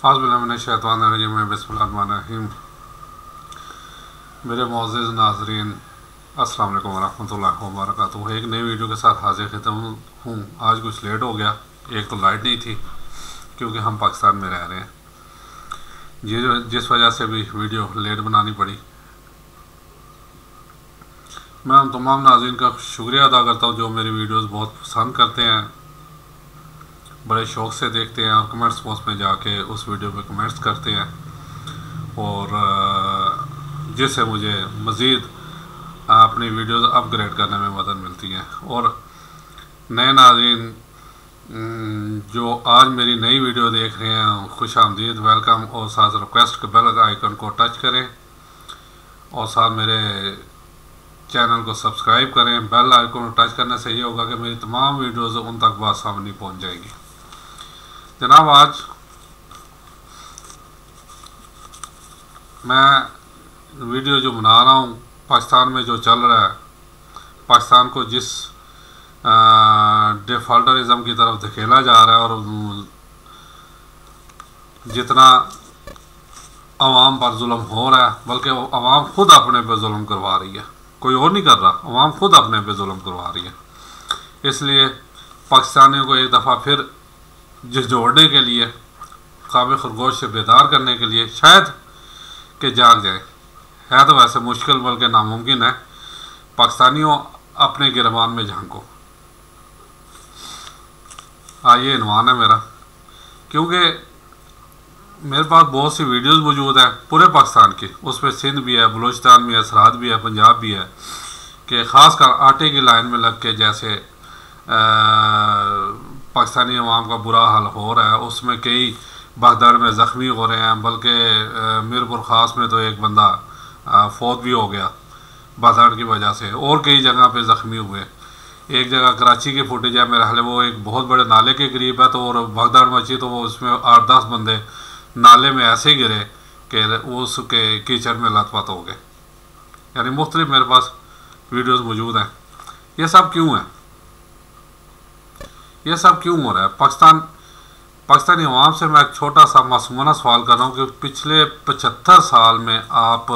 बिस्मिल्लाहिर्रहमानिर्रहीम। मेरे मोअज़्ज़िज़ नाज़रीन, अस्सलाम वालेकुम वरहमतुल्लाहि वबरकातुहू। एक नई वीडियो के साथ हाजिर ख़त्म हूँ। आज कुछ लेट हो गया, एक तो लाइट नहीं थी क्योंकि हम पाकिस्तान में रह रहे हैं, जिस वजह से भी वीडियो लेट बनानी पड़ी। मैं उन तमाम नाज़रीन का शुक्रिया अदा करता हूँ जो मेरी वीडियोज़ बहुत पसंद करते हैं, बड़े शौक़ से देखते हैं और कमेंट्स बॉक्स में जाके उस वीडियो पे कमेंट्स करते हैं और जिससे मुझे मज़ीद अपनी वीडियोज़ अपग्रेड करने में मदद मिलती है। और नए नाज़रीन जो आज मेरी नई वीडियो देख रहे हैं, खुश आमदीद, वेलकम। और साथ रिक्वेस्ट के बेल आइकन को टच करें और साथ मेरे चैनल को सब्सक्राइब करें। बेल आइकन को टच करने से ये होगा कि मेरी तमाम वीडियोज़ उन तक बासानी पहुँच जाएगी। जनाब, आज मैं वीडियो जो बना रहा हूँ, पाकिस्तान में जो चल रहा है, पाकिस्तान को जिस डिफ़ॉल्टरिज़म की तरफ धकेला जा रहा है और जितना अवाम पर जुल्म हो रहा है, बल्कि अवाम खुद अपने पे जुल्म करवा रही है, कोई और नहीं कर रहा, अवाम खुद अपने पे जुल्म करवा रही है। इसलिए पाकिस्तानियों को एक दफ़ा फिर झिझोड़ने के लिए, ख्वाब खरगोश से बेदार करने के लिए शायद कि जाग जाए। है तो वैसे मुश्किल बल्कि नामुमकिन है। पाकिस्तानियों, अपने गिरबान में झांको। ये इन्वान है मेरा, क्योंकि मेरे पास बहुत सी वीडियोस मौजूद है पूरे पाकिस्तान की। उसमें सिंध भी है, बलूचिस्तान भी है, सरहद भी है, पंजाब भी है, कि ख़ासकर आटे की लाइन में लग के जैसे पाकिस्तानी अवाम का बुरा हाल हो रहा है। उसमें कई भगदड़ में ज़ख्मी हो रहे हैं, बल्कि मीरपुर ख़ास में तो एक बंदा फौत भी हो गया भगदड़ की वजह से, और कई जगह पे ज़ख्मी हुए। एक जगह कराची की फुटेज है मेरा हाल, वो एक बहुत बड़े नाले के करीब है, तो और भगदड़ मची तो वो उसमें 8-10 बंदे नाले में ऐसे गिरे कि उसके कीचड़ में लथपथ हो गए। यानी मुख्तलिफ मेरे पास वीडियोज़ मौजूद हैं। ये सब क्यों है? ये सब क्यों हो रहा है? पाकिस्तानी अवाम से मैं एक छोटा सा मासूमाना सवाल कर रहा हूँ कि पिछले 75 साल में आप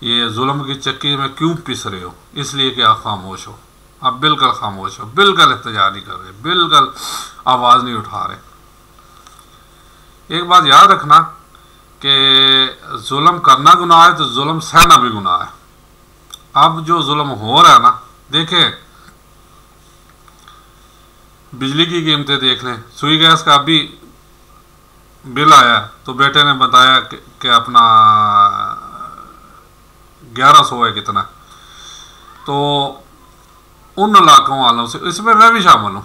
ये जुल्म की चक्की में क्यों पिस रहे हो? इसलिए कि आप खामोश हो। आप बिल्कुल खामोश हो, बिल्कुल एहतजाज नहीं कर रहे, बिल्कुल आवाज़ नहीं उठा रहे। एक बात याद रखना कि जुल्म करना गुनाह है तो जुल्म सहना भी गुनाह है। अब जो जुल्म हो रहा है ना, देखें, बिजली की कीमतें देख लें। सुई गैस का अभी बिल आया तो बेटे ने बताया कि अपना 1100 है कितना। तो उन इलाकों वालों से, इसमें मैं भी शामिल हूँ,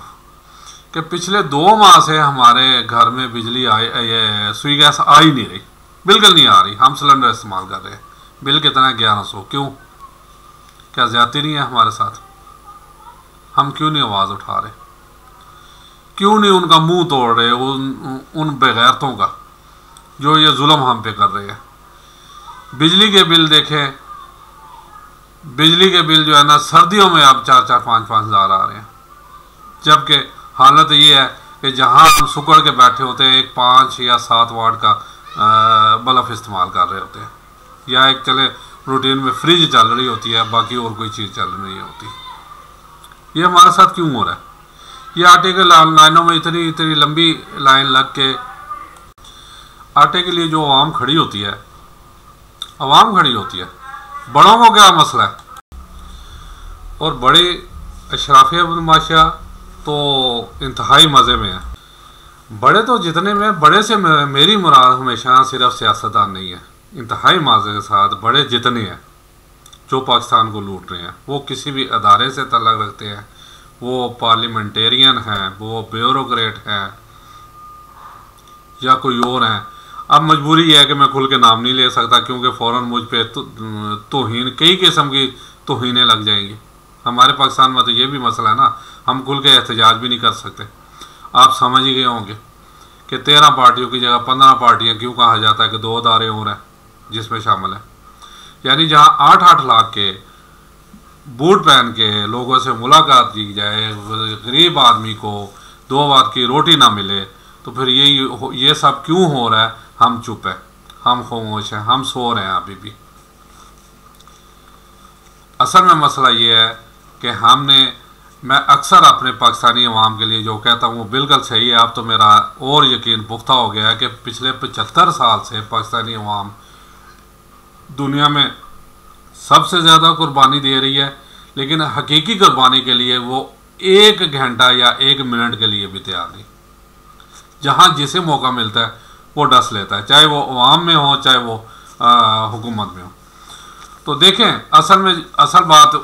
कि पिछले 2 माह से हमारे घर में बिजली ये सुई गैस आ ही नहीं रही, बिल्कुल नहीं आ रही। हम सिलेंडर इस्तेमाल कर रहे हैं, बिल कितना है? 1100। क्यों? क्या ज़्यादती नहीं है हमारे साथ? हम क्यों नहीं आवाज़ उठा रहे? क्यों नहीं उनका मुंह तोड़ रहे उन बेगैरतों का जो ये जुल्म हम पे कर रहे हैं? बिजली के बिल देखें, बिजली के बिल जो है ना, सर्दियों में अब 4-4, 5-5 हज़ार आ रहे हैं, जबकि हालत ये है कि जहां हम सुकड़ के बैठे होते हैं, एक 5 या 7 वाट का बल्ब इस्तेमाल कर रहे होते हैं, या एक चले रूटीन में फ्रिज चल रही होती है, बाकी और कोई चीज़ चल नहीं होती। ये हमारे साथ क्यों हो रहा है? ये आटे के लाइनों में इतनी लंबी लाइन लग के आटे के लिए जो आवाम खड़ी होती है, बड़ों को क्या मसला है? और बड़े अशराफिया बदमाशिया तो इंतहाई मज़े में है। बड़े तो जितने में, बड़े से मेरी मुराद हमेशा सिर्फ सियासतदान नहीं है, इंतहाई मज़े के साथ बड़े जितने हैं जो पाकिस्तान को लूट रहे हैं, वो किसी भी अदारे से तल्लुक़ रखते हैं, वो पार्लियामेंटेरियन हैं, वो ब्यूरोक्रेट हैं, या कोई और हैं। अब मजबूरी है कि मैं खुल के नाम नहीं ले सकता, क्योंकि फ़ौरन मुझ पे तौहीन, कई किस्म की तौहीनें लग जाएंगी। हमारे पाकिस्तान में तो ये भी मसला है ना, हम खुल के एहतजाज भी नहीं कर सकते। आप समझ ही गए होंगे कि 13 पार्टियों की जगह 15 पार्टियाँ क्यों कहा जाता है कि 2 अदारे और हैं जिसमें शामिल है। यानी जहाँ 8-8 लाख के बूट पहन के लोगों से मुलाकात की जाए, गरीब आदमी को 2 वक्त की रोटी ना मिले, तो फिर ये सब क्यों हो रहा है? हम चुप है, हम खामोश हैं, हम सो रहे हैं अभी भी। असल में मसला ये है कि मैं अक्सर अपने पाकिस्तानी अवाम के लिए जो कहता हूँ वो बिल्कुल सही है। अब तो मेरा और यकीन पुख्ता हो गया है कि पिछले 75 साल से पाकिस्तानी अवाम दुनिया में सबसे ज़्यादा कुर्बानी दे रही है, लेकिन हकीकी कुर्बानी के लिए वो 1 घंटा या 1 मिनट के लिए भी तैयार नहीं। जहाँ जिसे मौका मिलता है वो डस लेता है, चाहे वो अवाम में हो चाहे वो हुकूमत में हो। तो देखें, असल बात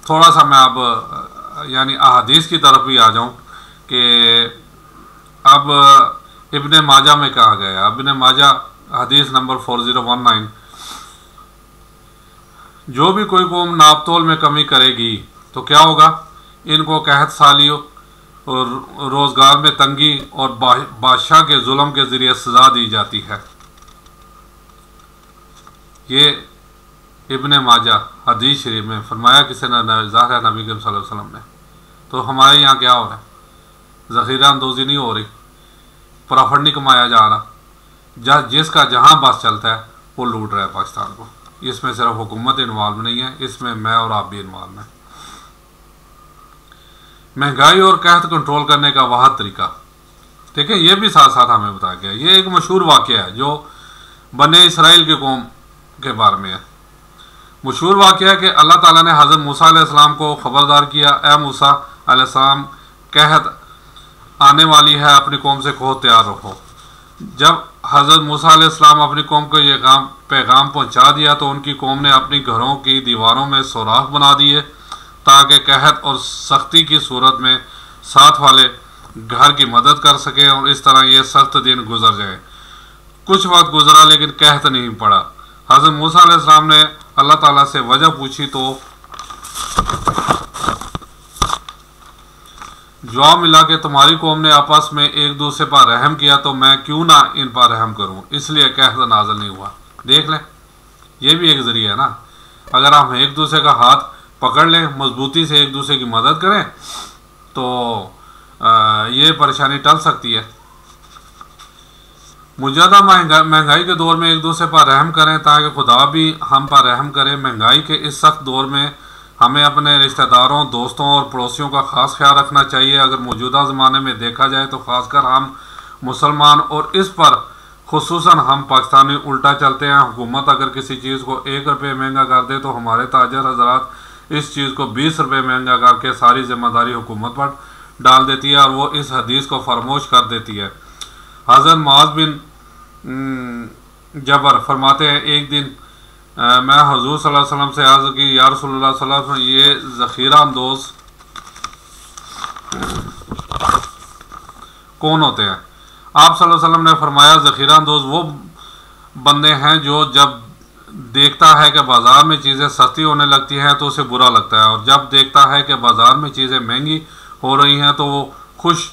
थोड़ा सा मैं अब यानी अहादीस की तरफ भी आ जाऊं कि अब इब्ने माजा में कहा गया, इब्ने माजा हदीस नंबर 4019, जो भी कोई कौम नापतोल में कमी करेगी तो क्या होगा, इनको कहत सालियों और रोज़गार में तंगी और बादशाह के जुल्म के ज़रिए सज़ा दी जाती है। ये इब्ने माजा हदीस शरीफ में फरमाया किसी ने, ज़ाहिर है नबी करीम सल्लल्लाहु अलैहि वसल्लम ने। तो हमारे यहाँ क्या हो रहा है, ज़ख़ीरा अंदोज़ी नहीं हो रही, प्रॉफिट नहीं कमाया जा रहा, जिसका जहाँ बस चलता है वो लूट रहा है पाकिस्तान को। इसमें सिर्फ हुकूमत इन्वॉल्व नहीं है, इसमें मैं और आप भी इन्वॉल्व हैं। महंगाई और कहत कंट्रोल करने का वाहद तरीका देखें, ये भी साथ साथ हमें बताया गया। ये एक मशहूर वाक़या है जो बने इसराइल के कौम के बारे में है। मशहूर वाक़या है कि अल्लाह ताला ने हज़रत मूसा अलैहिस्सलाम को ख़बरदार किया, ए मूसा अलैहिस्सलाम, कहत आने वाली है, अपनी कौम से कहो तैयार रखो। जब हज़रत मूसा अलैहिस्सलाम अपनी कौम को ये पैगाम पहुंचा दिया तो उनकी कौम ने अपनी घरों की दीवारों में सुराख बना दिए ताकि कहत और सख्ती की सूरत में साथ वाले घर की मदद कर सके और इस तरह ये सख्त दिन गुजर जाए। कुछ वक्त गुजरा लेकिन कहत नहीं पड़ा। हज़रत मूसा अलैहिस्सलाम ने अल्लाह ताला से वजह पूछी तो जवाब मिला कि तुम्हारी कौम ने आपस में एक दूसरे पर रहम किया तो मैं क्यों ना इन पर रहम करूं, इसलिए कहत नाज़िल नहीं हुआ। देख लें, ये भी एक ज़रिया है ना। अगर हम एक दूसरे का हाथ पकड़ लें, मजबूती से एक दूसरे की मदद करें तो ये परेशानी टल सकती है। मुजदा महंगाई के दौर में एक दूसरे पर रहम करें ताकि खुदा भी हम पर रहम करे। महंगाई के इस सख्त दौर में हमें अपने रिश्तेदारों, दोस्तों और पड़ोसियों का ख़ास ख्याल रखना चाहिए। अगर मौजूदा ज़माने में देखा जाए तो ख़ासकर हम मुसलमान और इस पर खुसूसन हम पाकिस्तानी उल्टा चलते हैं। हुकूमत अगर किसी चीज़ को 1 रुपये महंगा कर दे तो हमारे ताजर हजरात इस चीज़ को 20 रुपये महंगा करके सारी जिम्मेदारी हुकूमत पर डाल देती है और वो इस हदीस को फरमोश कर देती है। हज़रत मुआज़ बिन जबर फरमाते हैं, एक दिन मैं हुज़ूर सल्लल्लाहु अलैहि वसल्लम से अर्ज़ की, या रसूलल्लाह सल्लल्लाहु अलैहि वसल्लम, ये ज़ख़ीरा अंदोज़ कौन होते हैं? आप सल्लल्लाहु अलैहि वसल्लम ने फरमाया, ज़ख़ीरा अंदोज़ वो बंदे हैं जो जब देखता है कि बाज़ार में चीज़ें सस्ती होने लगती हैं तो उसे बुरा लगता है, और जब देखता है कि बाज़ार में चीज़ें महंगी हो रही हैं तो वो खुश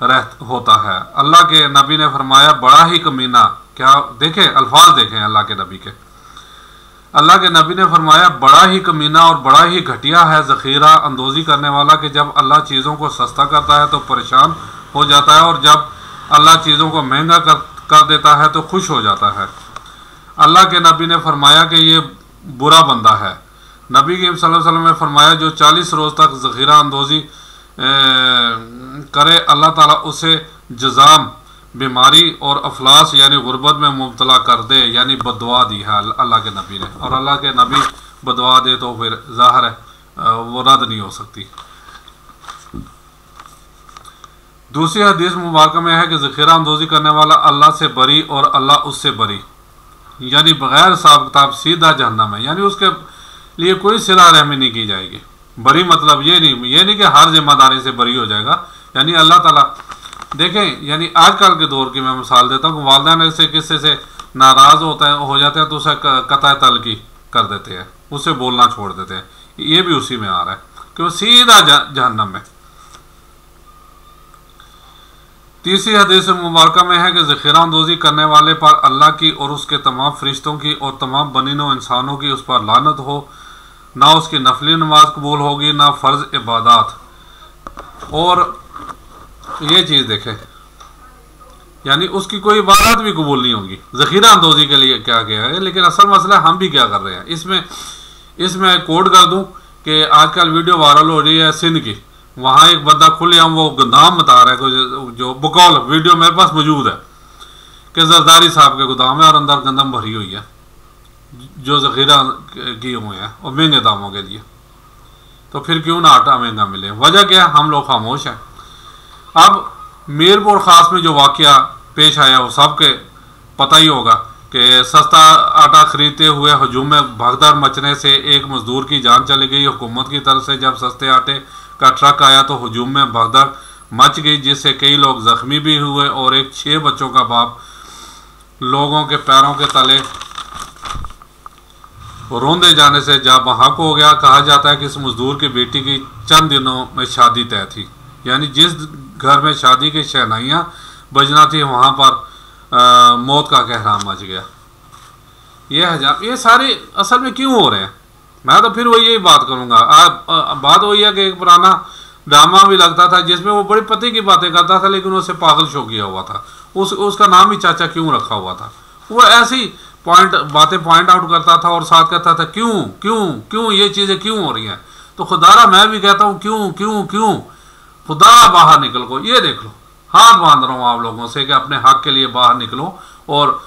होता है। अल्लाह के नबी ने फरमाया, बड़ा ही कमीना, क्या देखें अल्फाज देखें अल्लाह के नबी के। अल्लाह के नबी ने फरमाया, बड़ा ही कमीना और बड़ा ही घटिया है ज़ख़ीरा अंदोज़ी करने वाला कि जब अल्लाह चीज़ों को सस्ता करता है तो परेशान हो जाता है और जब अल्लाह चीज़ों को महंगा कर देता है तो खुश हो जाता है। अल्लाह के नबी ने फरमाया कि ये बुरा बंदा है। नबी सल्लल्लाहु अलैहि वसल्लम ने फरमाया, जो 40 रोज़ तक ज़ख़ीरा अंदोज़ी करे अल्लाह ताला उसे जज़ाम, बीमारी और अफलास यानी गुर्बत में मुब्तला कर दे, यानी बददुआ दी है अल्लाह के नबी ने। और अल्लाह के नबी बददुआ दे तो फिर ज़ाहिर है वो रद्द नहीं हो सकती। दूसरी हदीस मुबारक में है कि ज़ख़ीरा अंदोज़ी करने वाला अल्लाह से बरी और अल्लाह उससे बरी, यानी बग़ैर हिसाब किताब सीधा जहन्नम है, यानी उसके लिए कोई सिला रहमी नहीं की जाएगी। बरी मतलब ये नहीं कि हर जिम्मेदारी से बरी हो जाएगा, यानी अल्लाह ताला देखें, यानी आजकल के दौर की मैं मिसाल देता हूँ, वालिदैन से किसी से नाराज़ हो जाते हैं तो उसे कतई तलकी कर देते हैं, उससे बोलना छोड़ देते हैं। ये भी उसी में आ रहा है कि वो सीधा जहन्नम में। तीसरी हदीस मुबारक में है कि ज़ख़ीरा अंदोज़ी करने वाले पर अल्लाह की और उसके तमाम फरिश्तों की और तमाम बनीनो इंसानों की उस पर लानत हो, ना उसकी नफली नमाज कबूल होगी ना फ़र्ज़ इबादत। और ये चीज़ देखें, यानी उसकी कोई इबादत भी कबूल नहीं होगी, ज़ख़ीरा अंदोज़ी के लिए क्या गया है। लेकिन असल मसला हम भी क्या कर रहे हैं इसमें कोड कर दूं कि आजकल वीडियो वायरल हो रही है सिंध की, वहाँ एक बंदा खुलेआम वो गोदाम बता रहा है, जो बकौल वीडियो मेरे पास मौजूद है कि जरदारी साहब के गोदाम है और अंदर गंदम भरी हुई है जो ज़ख़ीरा किए हुए हैं और महंगे दामों के लिए। तो फिर क्यों ना आटा महंगा मिले? वजह क्या है? हम लोग खामोश हैं। अब मीरपुर ख़ास में जो वाक़या पेश आया वो सबके पता ही होगा कि सस्ता आटा खरीदते हुए हजूम में भगदड़ मचने से एक मजदूर की जान चली गई। हुकूमत की तरफ से जब सस्ते आटे का ट्रक आया तो हजूम में भगदड़ मच गई, जिससे कई लोग ज़ख्मी भी हुए और एक 6 बच्चों का बाप लोगों के पैरों के तले रोंदे जाने से जा बहक हो गया। कहा जाता है कि इस मजदूर की बेटी की चंद दिनों में शादी तय थी, यानी जिस घर में शादी की शहनाइयाँ बजना थी वहाँ पर मौत का कहराम मच गया। ये सारे असल में क्यों हो रहे हैं? मैं तो फिर वही यही बात करूँगा। बात वही है कि एक पुराना ड्रामा भी लगता था जिसमें वो बड़ी पति की बातें करता था, लेकिन उसे पागल शो किया हुआ था। उसका नाम ही चाचा क्यों रखा हुआ था। वो ऐसी बातें पॉइंट आउट करता था और साथ कहता था क्यों क्यों क्यों ये चीज़ें क्यों हो रही हैं। तो खुदारा मैं भी कहता हूँ क्यों क्यों क्यों, खुदा बाहर निकल को। ये देख लो, हाथ बांध रहा हूँ आप लोगों से कि अपने हक के लिए बाहर निकलो। और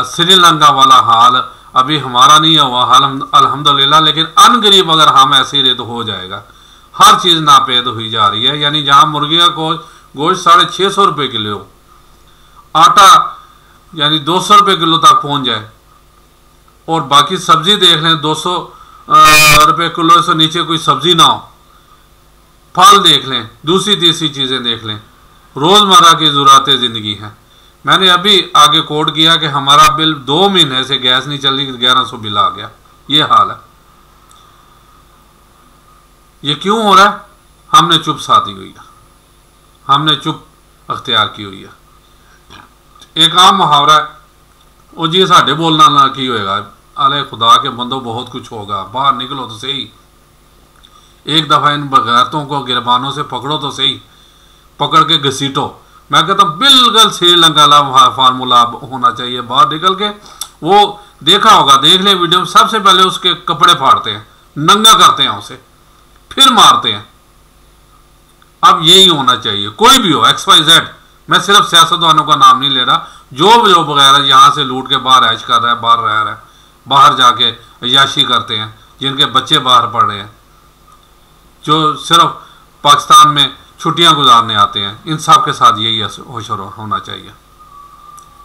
श्रीलंका वाला हाल अभी हमारा नहीं हुआ हाल अल्हम्दुलिल्लाह, लेकिन अनगरीब अगर हम ऐसे ही रहे तो हो जाएगा। हर चीज़ नापेद हुई जा रही है, यानी जहाँ मुर्गिया को गोश्त 650 रुपये किलो, आटा यानी 200 रुपये किलो तक पहुँच जाए, और बाकी सब्जी देख लें 200 रुपये किलो से नीचे कोई सब्जी ना हो। फल देख लें, दूसरी तीसरी चीज़ें देख लें, रोज़मर्रा की ज़रूरतें ज़िंदगी हैं। मैंने अभी आगे कोड किया कि हमारा बिल 2 महीने से गैस नहीं चल रही, 1100 बिल आ गया। ये हाल है। ये क्यों हो रहा है? हमने चुप साधी हुई है, हमने चुप अख्तियार की हुई है। एक आम मुहावरा है, वो जी साढ़े बोलना ना की होएगा, अले खुदा के बंदो बहुत कुछ होगा, बाहर निकलो तो सही, एक दफ़ा इन बगैरतों को गिरबानों से पकड़ो तो सही, पकड़ के घसीटो। मैं कहता हूँ बिल्कुल श्रीलंका वाला फार्मूला होना चाहिए। बाहर निकल के वो देखा होगा, देख ले वीडियो में, सबसे पहले उसके कपड़े फाड़ते हैं, नंगा करते हैं उसे, फिर मारते हैं। अब यही होना चाहिए, कोई भी हो, XYZ। मैं सिर्फ सियासतदानों का नाम नहीं ले रहा, जो वगैरह यहाँ से लूट के बाहर ऐश कर रहा है, बाहर रह रहा है, बाहर जाके अय्याशी करते हैं, जिनके बच्चे बाहर पढ़ रहे हैं, जो सिर्फ पाकिस्तान में छुट्टियां गुजारने आते हैं, इन सब के साथ यही होशर होना चाहिए।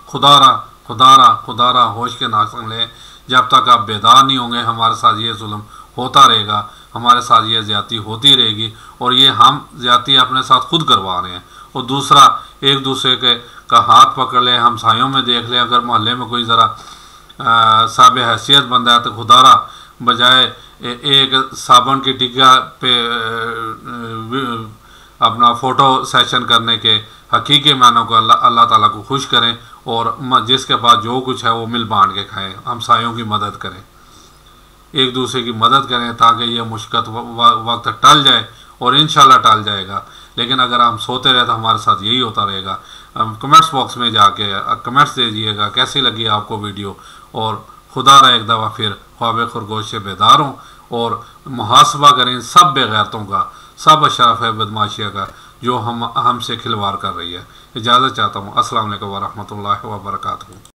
खुदारा खुदारा खुदारा होश के नाखून लें। जब तक आप बेदार नहीं होंगे हमारे साथ ये जुल्म होता रहेगा, हमारे साथ ये ज़्यादती होती रहेगी, और ये हम ज़्यादती अपने साथ खुद करवा रहे हैं। और दूसरा, एक दूसरे के का हाथ पकड़ लें, हमसायों में देख लें, अगर मोहल्ले में कोई ज़रा साब हैसियत बंदा है तो खुदारा बजाय एक साबुन की टिक्का पे अपना फ़ोटो सेशन करने के हकीकी मानों को अल्लाह ताला को खुश करें, और जिसके पास जो कुछ है वो मिल बांट के खाएं, हमसायों की मदद करें, एक दूसरे की मदद करें, ताकि ये मुश्किल वक्त टल जाए, और इंशाल्लाह टल जाएगा। लेकिन अगर हम सोते रहे तो हमारे साथ यही होता रहेगा। कमेंट्स बॉक्स में जाके कमेंट्स दे दीजिएगा कैसी लगी आपको वीडियो, और खुदा रहा एक दफ़ा फिर ख्वाब खरगोश से बेदार हों, और मुहासबा करें सब बेगैरतों का, सब अशराफ बदमाशिया का जो हमसे खिलवाड़ कर रही है। इजाज़त चाहता हूँ। अस्सलाम वालेकुम व रहमतुल्लाहि व बरकातहू।